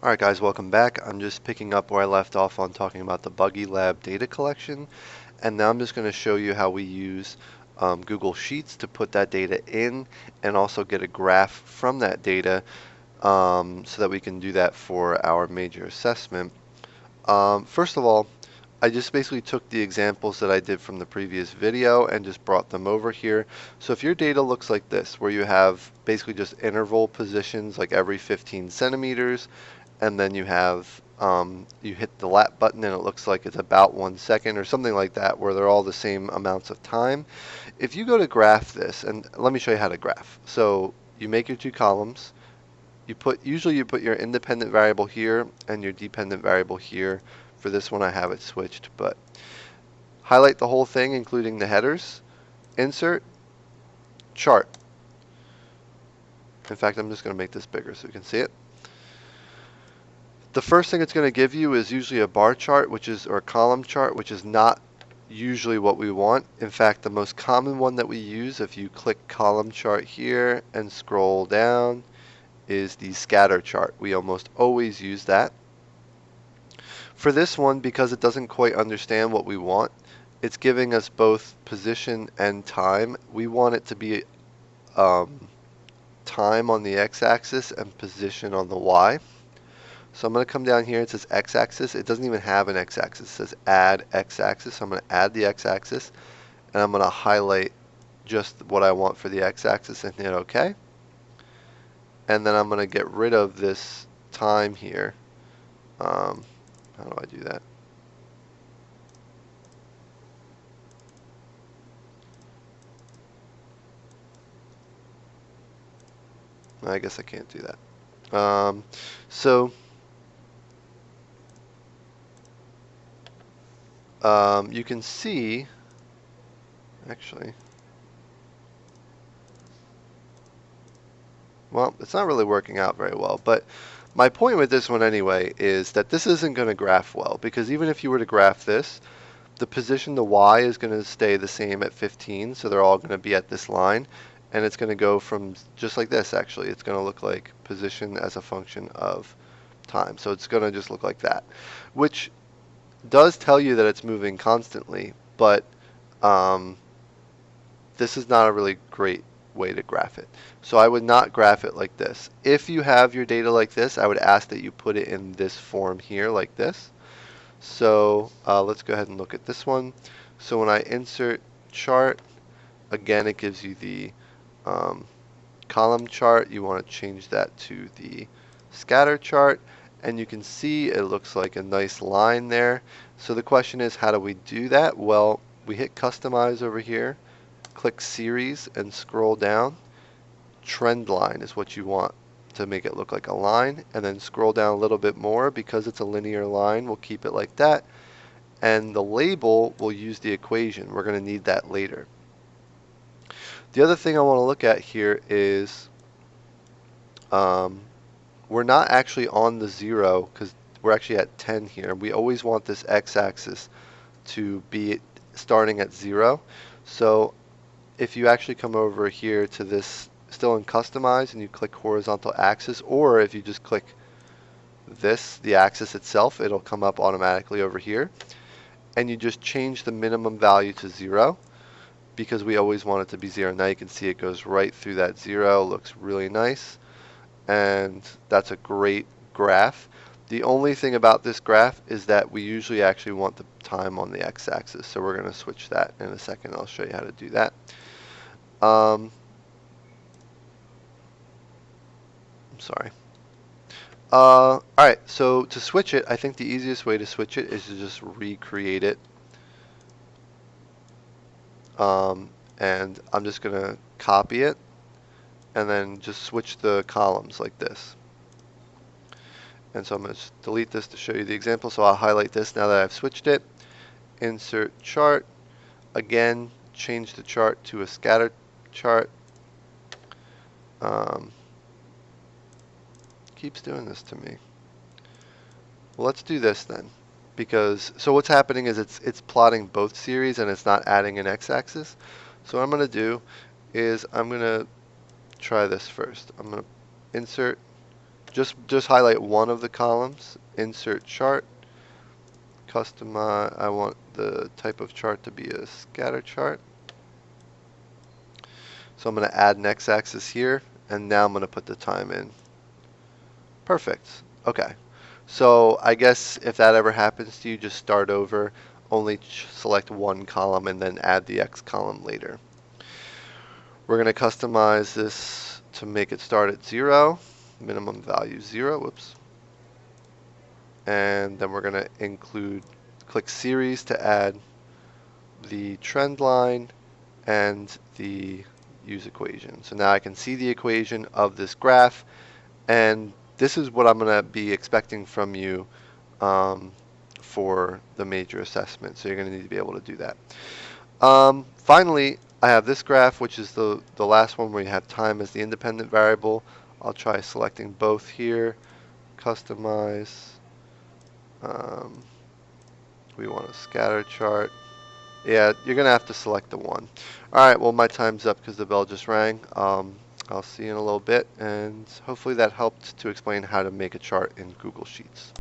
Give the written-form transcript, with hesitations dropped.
Alright guys, welcome back. I'm just picking up where I left off on talking about the Buggy Lab data collection, and now I'm just going to show you how we use Google Sheets to put that data in and also get a graph from that data so that we can do that for our major assessment. First of all, I just basically took the examples that I did from the previous video and just brought them over here. So if your data looks like this, where you have basically just interval positions like every 15 centimeters, and then you have you hit the lap button and it looks like it's about 1 second or something like that, where they're all the same amounts of time. If you go to graph this, and let me show you how to graph. So you make your two columns. Usually you put your independent variable here and your dependent variable here. For this one I have it switched, but highlight the whole thing including the headers, insert, chart. In fact, I'm just going to make this bigger so you can see it. The first thing it's going to give you is usually a bar chart, or a column chart, which is not usually what we want. In fact, the most common one that we use, if you click column chart here and scroll down, is the scatter chart. We almost always use that. For this one, because it doesn't quite understand what we want, it's giving us both position and time. We want it to be time on the x-axis and position on the y. So I'm going to come down here. It says x-axis. It doesn't even have an x-axis. It says add x-axis. So I'm going to add the x-axis, and I'm going to highlight just what I want for the x-axis and hit OK. And then I'm going to get rid of this time here. How do I do that? I guess I can't do that. You can see, actually, well, it's not really working out very well, but my point with this one anyway is that this isn't going to graph well, because even if you were to graph this, the position, the y, is going to stay the same at 15, so they're all going to be at this line, and it's going to go from just like this, actually. It's going to look like position as a function of time, so it's going to just look like that, which does tell you that it's moving constantly, but this is not a really great way to graph it. So I would not graph it like this. If you have your data like this, I would ask that you put it in this form here like this. So let's go ahead and look at this one. So when I insert chart, again it gives you the column chart. You want to change that to the scatter chart, and you can see it looks like a nice line there. So the question is, how do we do that? Well, we hit customize over here, click series, and scroll down. Trend line is what you want to make it look like a line, and then scroll down a little bit more. Because it's a linear line, we'll keep it like that, and the label, we'll use the equation. We're going to need that later. The other thing I want to look at here is we're not actually on the 0 because we're actually at 10 here. We always want this x-axis to be starting at 0. So if you actually come over here to this, still in customize, and you click horizontal axis, or if you just click this, the axis itself, it'll come up automatically over here, and you just change the minimum value to 0, because we always want it to be 0. Now you can see it goes right through that 0. Looks really nice, and that's a great graph. The only thing about this graph is that we usually actually want the time on the x-axis, so we're going to switch that in a second. I'll show you how to do that. I'm sorry. Alright, so to switch it, I think the easiest way to switch it is to just recreate it. And I'm just going to copy it and then just switch the columns like this. And so I'm going to delete this to show you the example. So I'll highlight this now that I've switched it. Insert chart. Again, change the chart to a scatter chart. Keeps doing this to me. Well, let's do this then. So what's happening is it's plotting both series and it's not adding an x-axis. So what I'm going to do is I'm going to try this first. I'm going to insert Just highlight one of the columns, insert chart, customize. I want the type of chart to be a scatter chart. So I'm going to add an x-axis here, and now I'm going to put the time in. Perfect. Okay. So I guess if that ever happens to you, just start over, only select one column, and then add the X column later. We're going to customize this to make it start at 0, minimum value 0, whoops. And then we're going to click series to add the trend line and the use equation. So now I can see the equation of this graph, and this is what I'm going to be expecting from you for the major assessment. So you're going to need to be able to do that. Finally, I have this graph, which is the last one where you have time as the independent variable. I'll try selecting both here. Customize. We want a scatter chart. Yeah, you're going to have to select the one. All right, well, my time's up because the bell just rang. I'll see you in a little bit, and hopefully that helped to explain how to make a chart in Google Sheets.